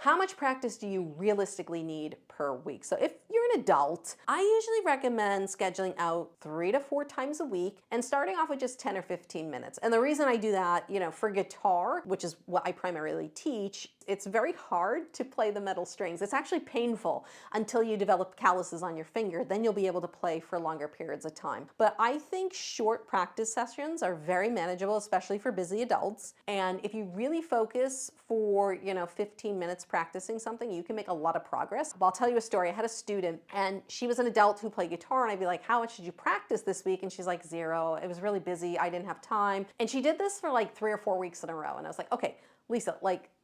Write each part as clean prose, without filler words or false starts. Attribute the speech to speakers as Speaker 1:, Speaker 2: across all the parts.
Speaker 1: How much practice do you realistically need per week? So if you're an adult, I usually recommend scheduling out 3 to 4 times a week and starting off with just 10 or 15 minutes. And the reason I do that, for guitar, which is what I primarily teach, it's very hard to play the metal strings. It's actually painful until you develop calluses on your finger. Then you'll be able to play for longer periods of time. But I think short practice sessions are very manageable, especially for busy adults. And if you really focus for, 15 minutes practicing something, you can make a lot of progress. But I'll tell you a story. I had a student and she was an adult who played guitar, and I'd be like, how much did you practice this week? And she's like, zero. It was really busy. I didn't have time. And she did this for like 3 or 4 weeks in a row. And I was like, okay, Lisa,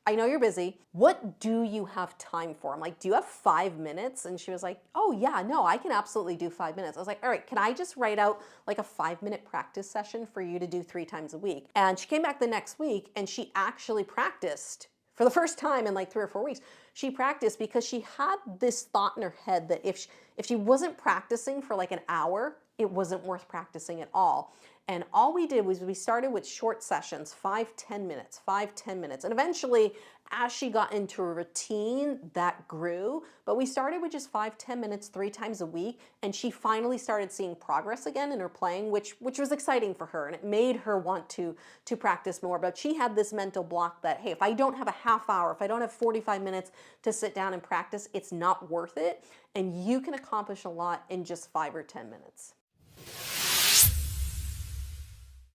Speaker 1: I know you're busy. What do you have time for? I'm like, do you have 5 minutes? And she was like, oh yeah, no, I can absolutely do 5 minutes. I was like, all right, can I just write out like a 5 minute practice session for you to do 3 times a week? And she came back the next week and she actually practiced for the first time in like 3 or 4 weeks. She practiced because she had this thought in her head that if she wasn't practicing for like an hour, it wasn't worth practicing at all. And all we did was we started with short sessions, 5, 10 minutes, 5, 10 minutes. And eventually, as she got into a routine, that grew. But we started with just 5, 10 minutes, 3 times a week. And she finally started seeing progress again in her playing, which was exciting for her. And it made her want to practice more. But she had this mental block that, hey, if I don't have a half hour, if I don't have 45 minutes to sit down and practice, it's not worth it. And you can accomplish a lot in just 5 or 10 minutes.